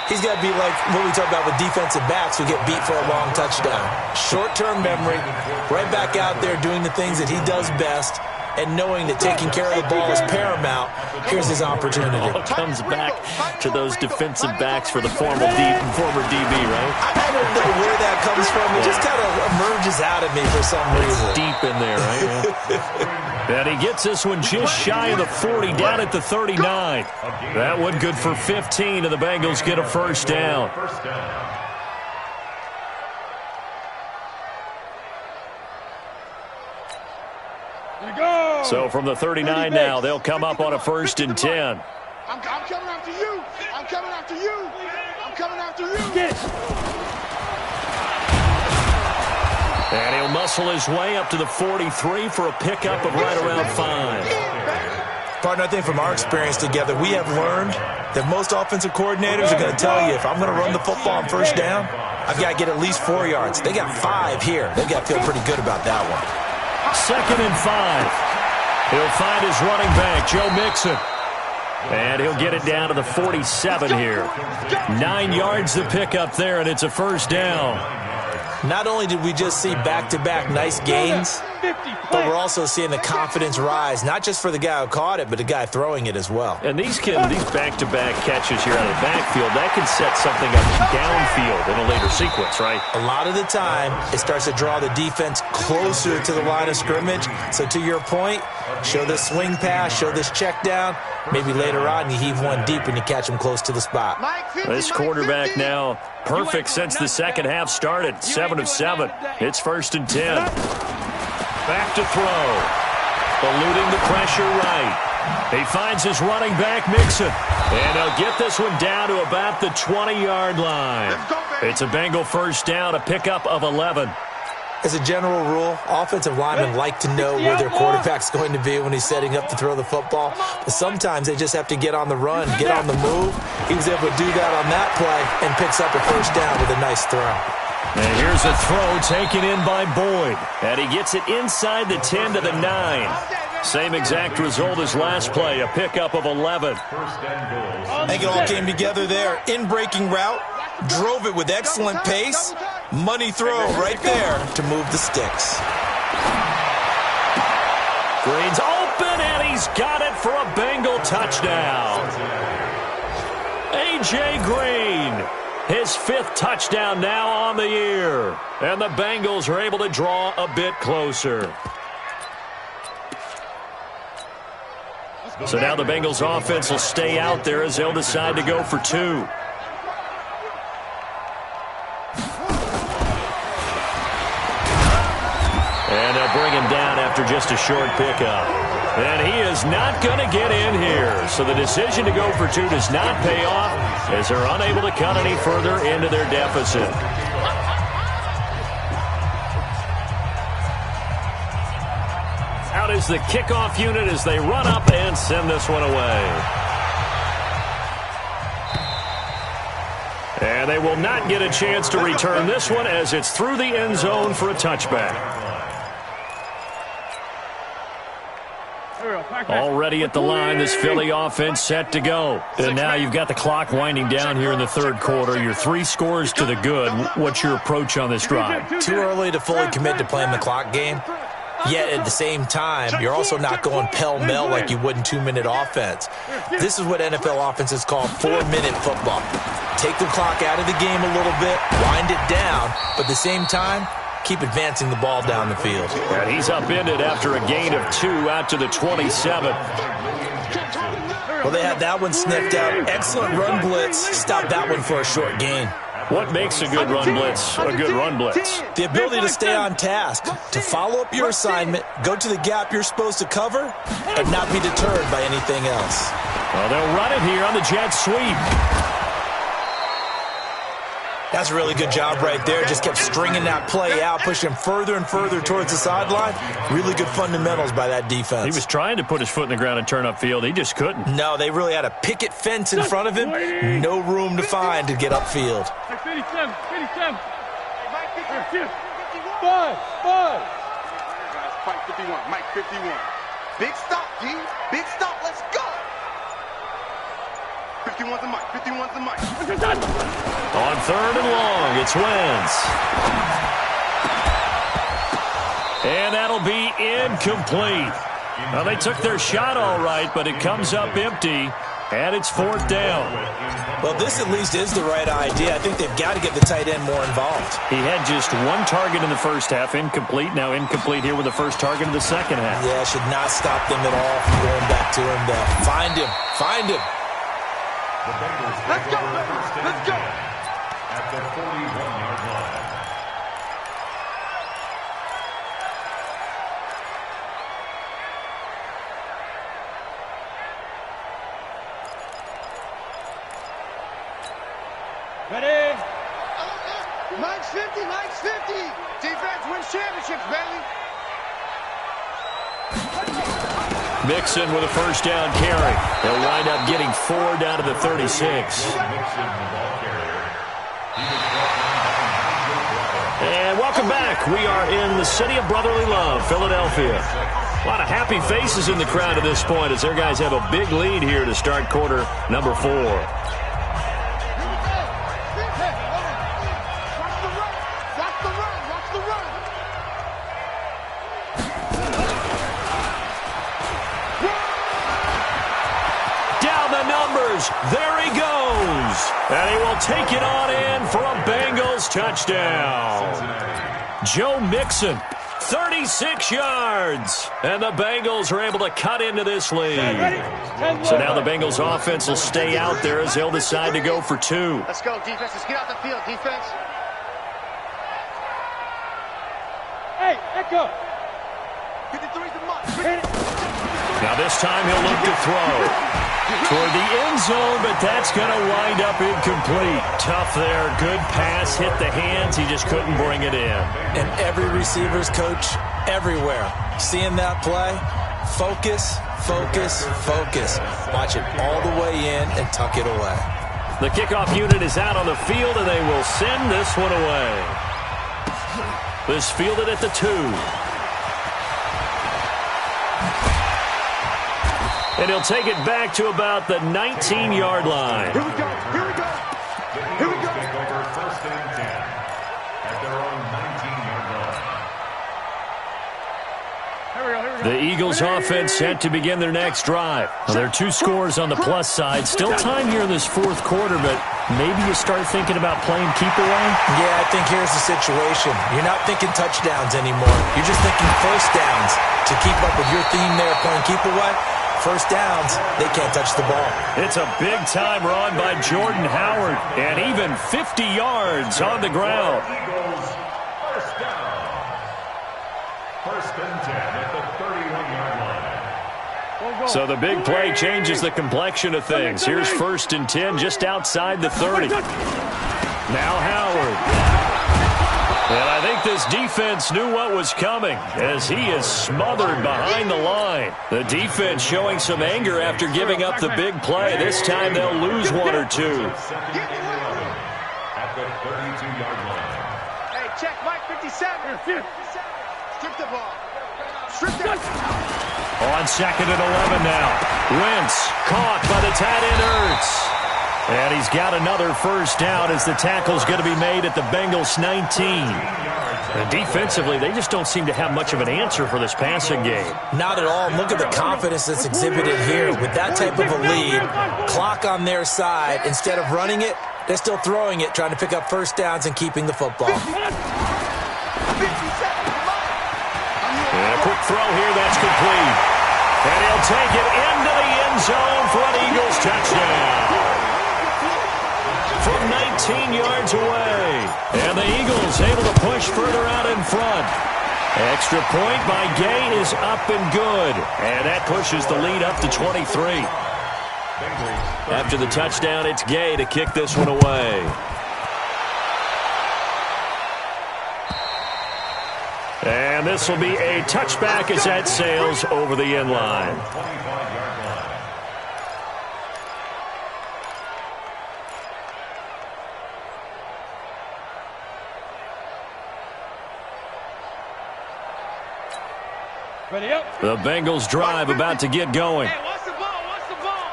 [SPEAKER 3] he's got to be like what we talk about with defensive backs who get beat for a long touchdown. Short-term memory, right back out there doing the things that he does best, and knowing that taking care of the ball is paramount. Here's his opportunity.
[SPEAKER 2] All comes back to those defensive backs for the former DB, right?
[SPEAKER 3] I don't know where that comes from. It just kind of emerges out of me for some reason.
[SPEAKER 2] It's deep in there, right? And he gets this one just shy of the 40, down at the 39. That one good for 15, and the Bengals get a first down. So from the 39 now, they'll come up on a 1st and 10.
[SPEAKER 7] I'm coming after you. I'm coming after you. I'm coming after you.
[SPEAKER 2] And he'll muscle his way up to the 43 for a pickup of right around 5.
[SPEAKER 3] Partner, I think from our experience together, we have learned that most offensive coordinators are going to tell you, if I'm going to run the football on 1st down, I've got to get at least 4 yards. They got 5 here. They've got to feel pretty good about that one.
[SPEAKER 2] 2nd and 5. He'll find his running back, Joe Mixon. And he'll get it down to the 47 here. 9 yards to pick up there, and it's a first down.
[SPEAKER 3] Not only did we just see back-to-back nice gains, but we're also seeing the confidence rise, not just for the guy who caught it, but the guy throwing it as well.
[SPEAKER 2] And these back-to-back catches here out of the backfield, that can set something up downfield in a later sequence, right?
[SPEAKER 3] A lot of the time, it starts to draw the defense closer to the line of scrimmage. So to your point, show this swing pass, show this check down. Maybe later on you heave one deep and you catch him close to the spot.
[SPEAKER 2] This quarterback now perfect since the second half started. 7 of 7. It's 1st and 10. Back to throw. Eluding the pressure right. He finds his running back, Mixon. And he'll get this one down to about the 20-yard line. It's a Bengal first down, a pickup of 11.
[SPEAKER 3] As a general rule, offensive linemen like to know where their quarterback's going to be when he's setting up to throw the football. But sometimes they just have to get on the run, get on the move. He was able to do that on that play and picks up a first down with a nice throw.
[SPEAKER 2] And here's a throw taken in by Boyd. And he gets it inside the 10 to the 9. Same exact result as last play, a pickup of 11.
[SPEAKER 3] I think it all came together there. In-breaking route, drove it with excellent pace. Money throw right there to move the sticks.
[SPEAKER 2] Green's open, and he's got it for a Bengal touchdown. A.J. Green, his 5th touchdown now on the year. And the Bengals are able to draw a bit closer. So now the Bengals offense will stay out there as they'll decide to go for 2. And they'll bring him down after just a short pickup. And he is not going to get in here. So the decision to go for 2 does not pay off as they're unable to cut any further into their deficit. Out is the kickoff unit as they run up and send this one away. And they will not get a chance to return this one as it's through the end zone for a touchback. Already at the line, this Philly offense set to go. And now you've got the clock winding down here in the third quarter. You're 3 scores to the good. What's your approach on this drive?
[SPEAKER 3] Too early to fully commit to playing the clock game. Yet at the same time, you're also not going pell-mell like you would in 2-minute offense. This is what NFL offenses call 4-minute football. Take the clock out of the game a little bit, wind it down, but at the same time, keep advancing the ball down the field.
[SPEAKER 2] And he's upended after a gain of 2 out to the 27.
[SPEAKER 3] Well, they had that one sniffed out. Excellent run blitz. Stopped that one for a short gain.
[SPEAKER 2] What makes a good run blitz a good run blitz?
[SPEAKER 3] The ability to stay on task, to follow up your assignment, go to the gap you're supposed to cover, and not be deterred by anything else.
[SPEAKER 2] Well, they'll run it here on the jet sweep.
[SPEAKER 3] That's a really good job right there. Just kept stringing that play out, pushing him further and further towards the sideline. Really good fundamentals by that defense.
[SPEAKER 2] He was trying to put his foot in the ground and turn upfield. He just couldn't.
[SPEAKER 3] No, they really had a picket fence in front of him. No room to find to get upfield.
[SPEAKER 5] 57.
[SPEAKER 7] Mike 51. Mike 51. Big stop, G. Big stop. Let's go. 51's the Mike. 51's the Mike.
[SPEAKER 2] On 3rd and long, it's Wentz. And that'll be incomplete. Well, they took their shot all right, but it comes up empty, and it's 4th down.
[SPEAKER 3] Well, this at least is the right idea. I think they've got to get the tight end more involved.
[SPEAKER 2] He had just 1 target in the first half, incomplete. Now incomplete here with the first target of the second half.
[SPEAKER 3] Yeah, should not stop them at all from going back to him, though. Find him. Find him.
[SPEAKER 7] Let's go, let's go.
[SPEAKER 6] At the 41-yard line.
[SPEAKER 5] Ready?
[SPEAKER 7] Mike's 50, Mike's 50. Defense wins championships, baby.
[SPEAKER 2] Mixon with a first down carry. They'll wind up getting 4 down to the 36. And welcome back. We are in the city of brotherly love, Philadelphia. A lot of happy faces in the crowd at this point as their guys have a big lead here to start quarter number 4. There he goes. And he will take it on in for a Bengals touchdown. Joe Mixon, 36 yards. And the Bengals are able to cut into this lead. So now the Bengals offense will stay out there as they'll decide to go for 2.
[SPEAKER 8] Let's go, defense. Let's get out the field, defense.
[SPEAKER 5] Hey, Echo.
[SPEAKER 2] Now this time he'll look to throw toward the end zone, but that's going to wind up incomplete. Tough there. Good pass. Hit the hands. He just couldn't bring it in.
[SPEAKER 3] And every receiver's coach everywhere. Seeing that play, focus, focus, focus. Watch it all the way in and tuck it away.
[SPEAKER 2] The kickoff unit is out on the field, and they will send this one away. This fielded at the 2. And he'll take it back to about the 19-yard line.
[SPEAKER 7] Here we go. Here we go. Here we go.
[SPEAKER 6] Take over 1st and 10 at their own 19-yard line.
[SPEAKER 2] The Eagles offense set to begin their next drive. Well, there are 2 scores on the plus side. Still time here in this 4th quarter, but maybe you start thinking about playing keep away?
[SPEAKER 3] Yeah, I think here's the situation. You're not thinking touchdowns anymore. You're just thinking first downs. To keep up with your theme there, playing keep away, first downs, they can't touch the ball.
[SPEAKER 2] It's a big-time run by Jordan Howard, and even 50 yards on the ground.
[SPEAKER 6] Eagles, first down. 1st and 10 at the 31-yard line.
[SPEAKER 2] So the big play changes the complexion of things. Here's 1st and 10 just outside the 30. Now Howard. And I think this defense knew what was coming as he is smothered behind the line. The defense showing some anger after giving up the big play. This time they'll lose 1 or 2.
[SPEAKER 6] At the 32-yard line.
[SPEAKER 8] Hey, check Mike 57. Strip the ball. Strip that.
[SPEAKER 2] On 2nd and 11 now. Wentz caught by the tight end Ertz. And he's got another first down as the tackle's going to be made at the Bengals 19. And defensively, they just don't seem to have much of an answer for this passing game.
[SPEAKER 3] Not at all. Look at the confidence that's exhibited here. With that type of a lead, clock on their side, instead of running it, they're still throwing it, trying to pick up first downs and keeping the football.
[SPEAKER 2] And a quick throw here, that's complete. And he'll take it into the end zone for an Eagles touchdown. From 19 yards away. And the Eagles able to push further out in front. Extra point by Gay is up and good. And that pushes the lead up to 23. After the touchdown, it's Gay to kick this one away. And this will be a touchback as that sails over the end line.
[SPEAKER 5] Ready up.
[SPEAKER 2] The Bengals drive about to get going.
[SPEAKER 8] Hey, watch the ball. Watch the ball.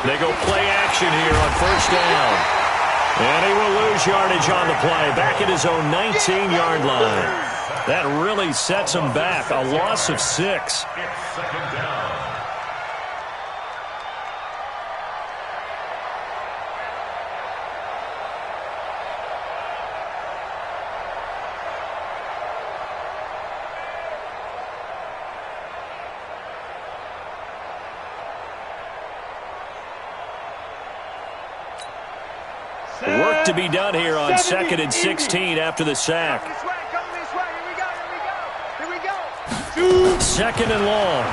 [SPEAKER 2] They go play action here on first down. And he will lose yardage on the play. Back at his own 19-yard line. That really sets him back. A loss of 6.
[SPEAKER 6] It's 2nd down.
[SPEAKER 2] Work to be done here on 2nd and 16 after the sack.
[SPEAKER 8] This way, come this way. Here we go. Here we go. Here we go.
[SPEAKER 2] 2nd and long.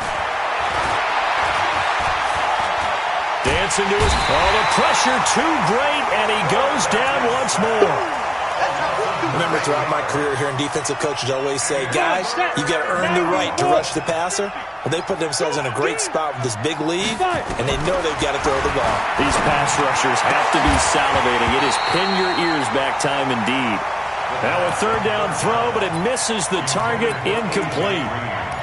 [SPEAKER 2] Dancing to his... Oh, the pressure too great, and he goes down once more.
[SPEAKER 3] Remember, throughout my career here in defensive coaches, I always say, guys, you got to earn the right to rush the passer. Well, they put themselves in a great spot with this big lead, and they know they've got to throw the ball.
[SPEAKER 2] These pass rushers have to be salivating. It is pin your ears back time indeed. Now a 3rd down throw, but it misses the target, incomplete.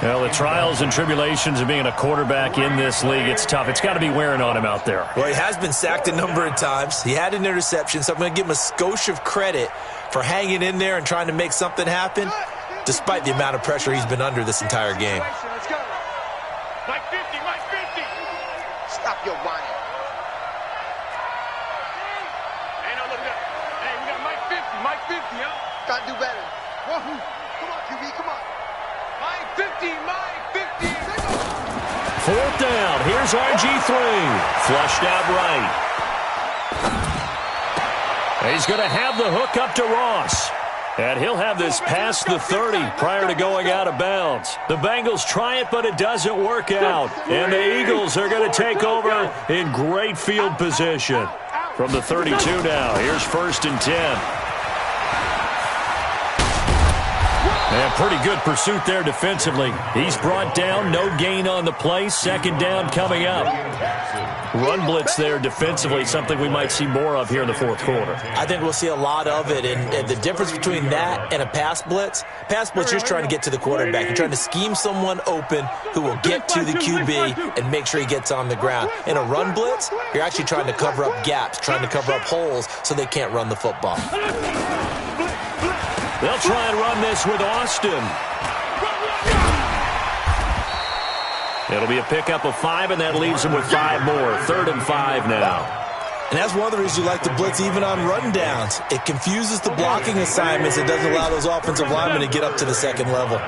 [SPEAKER 2] Well, the trials and tribulations of being a quarterback in this league, it's tough. It's got to be wearing on him out there.
[SPEAKER 3] Well, he has been sacked a number of times. He had an interception, so I'm going to give him a skosh of credit for hanging in there and trying to make something happen, despite the amount of pressure he's been under this entire game.
[SPEAKER 8] Let's go. Mike 50, Mike 50. Stop your whining. Hey, no, look at that. Hey, we got Mike
[SPEAKER 4] 50, huh?
[SPEAKER 8] Gotta do better. Wahoo. Come on, QB, come on.
[SPEAKER 4] My 50, my 50.
[SPEAKER 2] 4th down. Here's RG3. Flushed out right. He's going to have the hook up to Ross. And he'll have this past the 30 prior to going out of bounds. The Bengals try it, but it doesn't work out. And the Eagles are going to take over in great field position. From the 32 now, here's 1st and 10. And pretty good pursuit there defensively. He's brought down, no gain on the play. 2nd down coming up. Run blitz there defensively, something we might see more of here in the 4th quarter.
[SPEAKER 3] I think we'll see a lot of it, and the difference between that and a pass blitz, you're just trying to get to the quarterback. You're trying to scheme someone open who will get to the QB and make sure he gets on the ground. In a run blitz, you're actually trying to cover up gaps, trying to cover up holes so they can't run the football.
[SPEAKER 2] They'll try and run this with Austin. It'll be a pickup of 5, and that leaves them with 5 more. 3rd and 5 now.
[SPEAKER 3] And that's one of the reasons you like to blitz even on run downs. It confuses the blocking assignments. It doesn't allow those offensive linemen to get up to the 2nd level.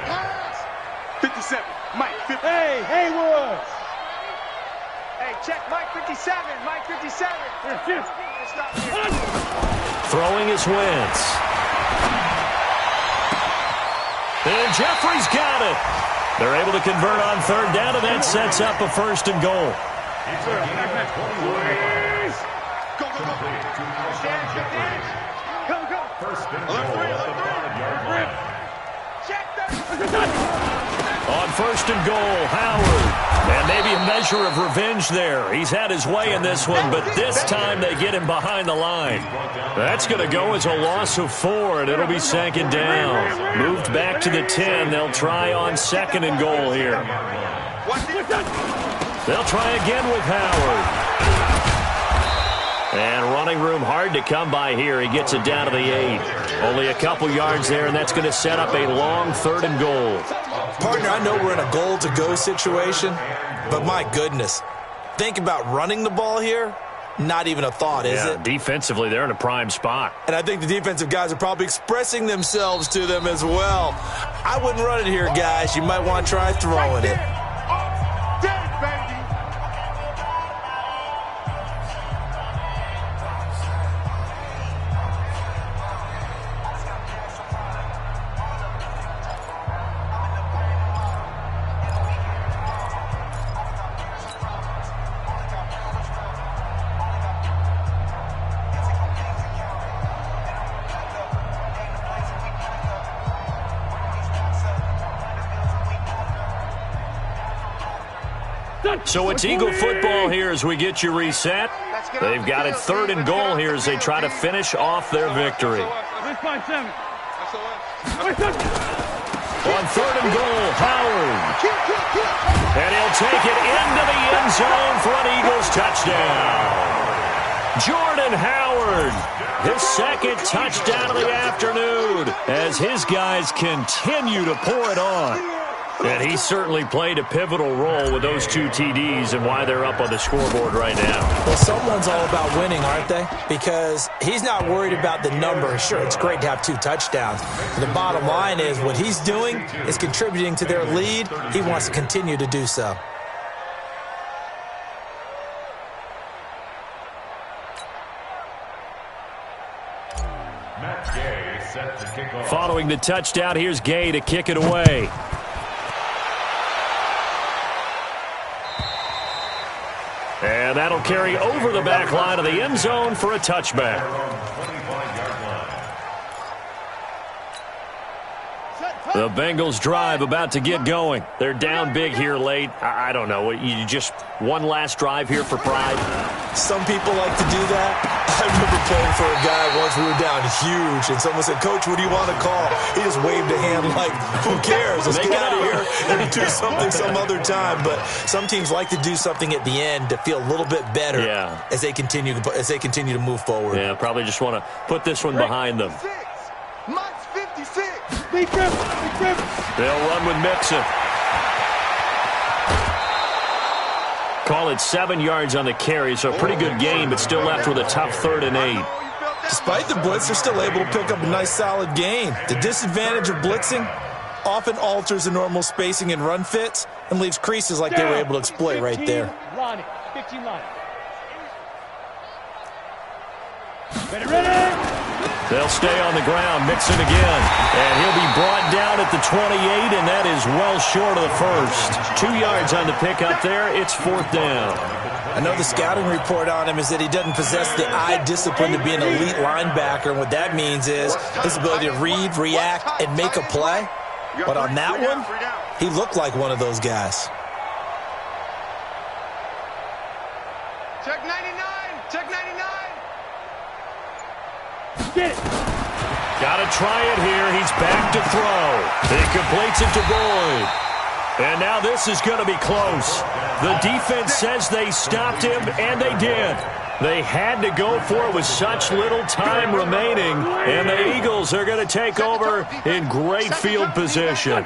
[SPEAKER 8] 57. Mike, 50.
[SPEAKER 5] Hey, Haywood.
[SPEAKER 8] Hey, check Mike 57. Mike 57.
[SPEAKER 2] Throwing is Wentz. And Jeffrey's got it. They're able to convert on 3rd down, and that sets up a 1st and goal. On 1st and goal, Howard. And maybe a measure of revenge there. He's had his way in this one, but this time they get him behind the line. That's going to go as a loss of 4, and it'll be 2nd down. Moved back to the 10. They'll try on 2nd and goal here. They'll try again with Howard. And running room hard to come by here. He gets it down to the 8. Only a couple yards there, and that's going to set up a long 3rd and goal.
[SPEAKER 3] Partner, I know we're in a goal-to-go situation, but my goodness, think about running the ball here. Not even a thought, is it?
[SPEAKER 2] Defensively, they're in a prime spot.
[SPEAKER 3] And I think the defensive guys are probably expressing themselves to them as well. I wouldn't run it here, guys. You might want to try throwing it.
[SPEAKER 2] So it's Eagle football here as we get you reset. They've got it 3rd and goal here as they try to finish off their victory. On 3rd and goal, Howard. And he'll take it into the end zone for an Eagles touchdown. Jordan Howard, his 2nd touchdown of the afternoon as his guys continue to pour it on. And he certainly played a pivotal role with those 2 TDs and why they're up on the scoreboard right now.
[SPEAKER 3] Well, someone's all about winning, aren't they? Because he's not worried about the number. Sure, it's great to have 2 touchdowns. But the bottom line is what he's doing is contributing to their lead. He wants to continue to do so.
[SPEAKER 2] Following the touchdown, here's Gay to kick it away. And that'll carry over the back line of the end zone for a touchback. The Bengals drive about to get going. They're down big here late. I don't know. You just one last drive here for pride?
[SPEAKER 3] Some people like to do that. I remember playing for a guy once. We were down huge, and someone said, "Coach, what do you want to call?" He just waved a hand like, "Who cares? Let's get out of here and do something some other time." But some teams like to do something at the end to feel a little bit better as they continue to move forward.
[SPEAKER 2] Yeah, probably just want to put this one behind them.
[SPEAKER 8] Mike's 56.
[SPEAKER 2] They'll run with Mixon. Call it 7 yards on the carry, so a pretty good game, but still left with a tough 3rd and 8.
[SPEAKER 3] Despite the blitz, they're still able to pick up a nice, solid gain. The disadvantage of blitzing often alters the normal spacing and run fits and leaves creases like they were able to exploit right there.
[SPEAKER 5] 15 line. Ready.
[SPEAKER 2] They'll stay on the ground, Mixon again. And he'll be brought down at the 28, and that is well short of the first. 2 yards on the pickup there. It's 4th down.
[SPEAKER 3] I know the scouting report on him is that he doesn't possess the eye discipline to be an elite linebacker. And what that means is his ability to read, react, and make a play. But on that one, he looked like one of those guys.
[SPEAKER 8] Check 99. Check 99.
[SPEAKER 5] Get it.
[SPEAKER 2] Got to try it here. He's back to throw. He completes it to Boyd. And now this is going to be close. The defense says they stopped him, and they did. They had to go for it with such little time remaining, and the Eagles are going to take over in great field position.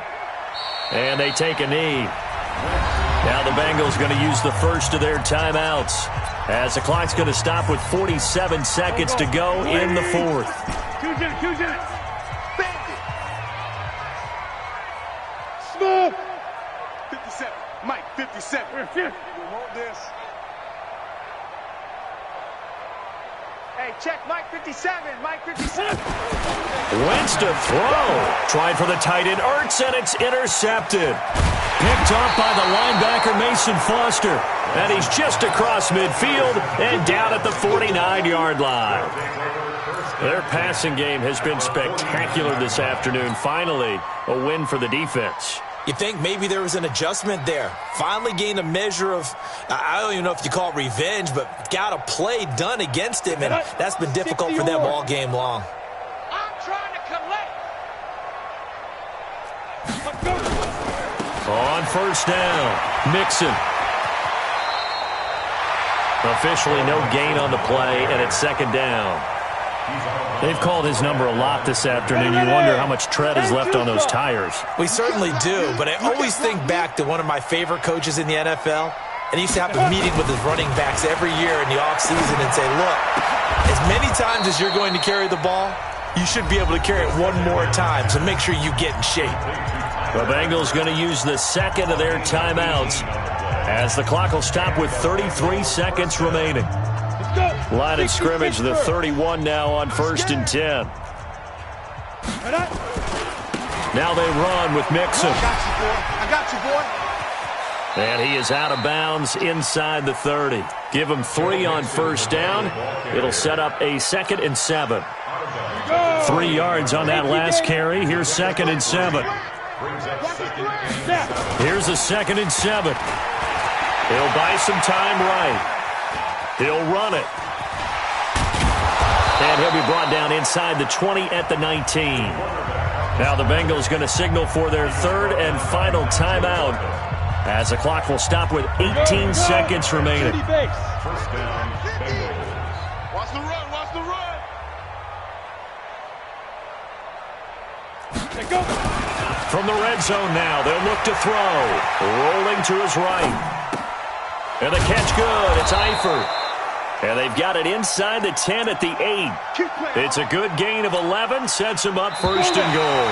[SPEAKER 2] And they take a knee. Now the Bengals going to use the first of their timeouts as the clock's going to stop with 47 seconds to go in the 4th.
[SPEAKER 5] 2 minutes. Smooth.
[SPEAKER 8] 57. Mike, 57. You want this? Hey, check Mike 57. Mike 57.
[SPEAKER 2] Wentz to throw. Trying for the tight end, Ertz, and it's intercepted. Picked up by the linebacker, Mason Foster. And he's just across midfield and down at the 49-yard line. Their passing game has been spectacular this afternoon. Finally, a win for the defense.
[SPEAKER 3] You think maybe there was an adjustment there. Finally gained a measure of, I don't even know if you call it revenge, but got a play done against him, and that's been difficult for them all game long.
[SPEAKER 8] I'm trying to collect.
[SPEAKER 2] On first down, Mixon. Officially no gain on the play, and it's 2nd down. They've called his number a lot this afternoon. You wonder how much tread is left on those tires.
[SPEAKER 3] We certainly do, but I always think back to one of my favorite coaches in the NFL, and he used to have a meeting with his running backs every year in the offseason and say, look, as many times as you're going to carry the ball, you should be able to carry it one more time, so make sure you get in shape.
[SPEAKER 2] The Bengals going to use the second of their timeouts as the clock will stop with 33 seconds remaining. Line of scrimmage, the 31 now on 1st and 10. Now they run with Mixon.
[SPEAKER 8] I got you, boy.
[SPEAKER 2] And he is out of bounds inside the 30. Give him 3 on first down. It'll set up a 2nd and 7. 3 yards on that last carry. Here's 2nd and 7. Here's a 2nd and 7. He'll buy some time right. He'll run it. And he'll be brought down inside the 20 at the 19. Now the Bengals going to signal for their 3rd and final timeout as the clock will stop with 18 seconds remaining.
[SPEAKER 6] First down, Bengals.
[SPEAKER 8] Watch the run. Watch the run.
[SPEAKER 2] From the red zone now, they'll look to throw. Rolling to his right. And the catch good. It's Eifert. And they've got it inside the 10 at the 8. It's a good gain of 11. Sets him up 1st and goal.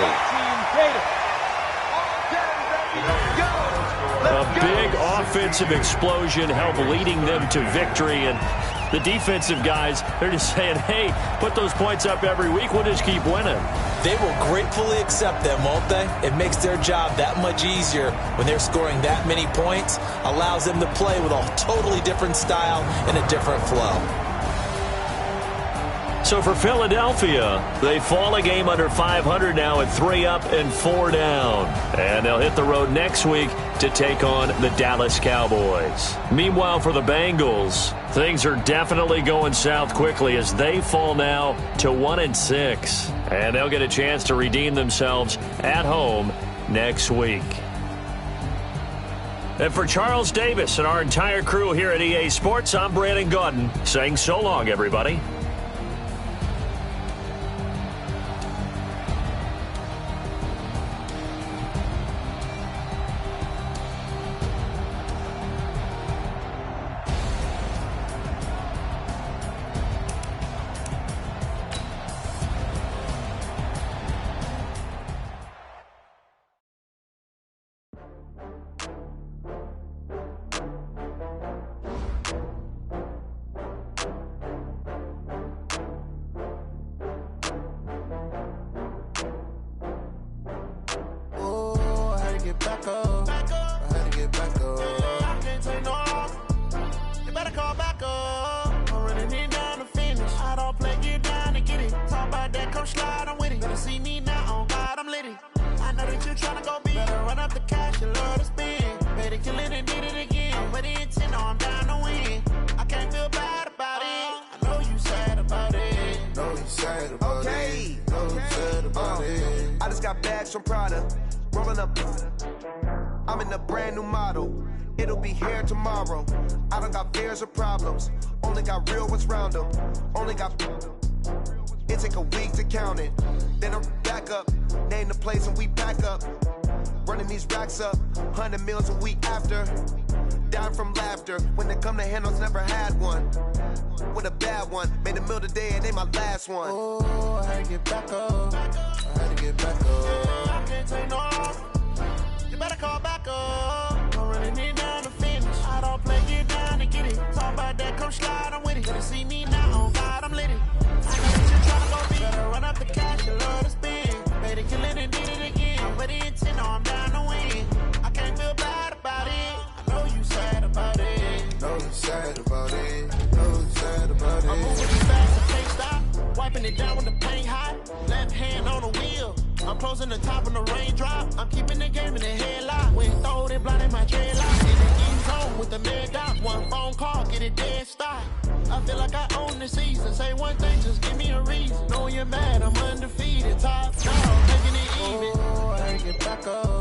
[SPEAKER 2] A big offensive explosion helped leading them to victory. And the defensive guys, they're just saying, hey, put those points up every week. We'll just keep winning.
[SPEAKER 3] They will gratefully accept them, won't they? It makes their job that much easier when they're scoring that many points. Allows them to play with a totally different style and a different flow.
[SPEAKER 2] So for Philadelphia, they fall a game under 500 now at 3 up and 4 down. And they'll hit the road next week to take on the Dallas Cowboys. Meanwhile, for the Bengals, things are definitely going south quickly as they fall now to 1-6. And they'll get a chance to redeem themselves at home next week. And for Charles Davis and our entire crew here at EA Sports, I'm Brandon Gaudin saying so long, everybody.
[SPEAKER 9] bags from Prada. Rolling up. I'm in a brand new model. It'll be here tomorrow. I don't got fears or problems. Only got real ones round them. Only got. It take a week to count it. Then I'm back up. Name the place and we back up. Running these racks up. 100 meals a week after. Dying from laughter. When it come to handles, never had one. With a bad one. Made a meal today and they my last one.
[SPEAKER 10] Oh, I had to get back up. I had to get back up. I can't take no off. You better call back up. I'm running it down to finish. I don't play, get down and get it. Talk about that, come slide, I'm with it. Gonna see me now, on God, I'm lit it. I know that you're trying to go big. Better run up the cash, you love to spend. Better kill it and did it again. I'm ready and 10, I'm down to win. I can't feel bad about it. I know you sad about it.
[SPEAKER 11] Know you sad about it. Know you sad about it.
[SPEAKER 10] I'm moving fast, I can't stop. Wiping it down when the paint hot. Left hand on the wheel. I'm closing the top on the raindrop. I'm keeping the game in the headlock. When throwed it, blinding my dreadlock. In the end zone with the mad dot. One phone call, get it dead stop. I feel like I own the season. Say one thing, just give me a reason. Know you're mad, I'm undefeated. Top dog, making it even.
[SPEAKER 11] Oh, I had to get back up.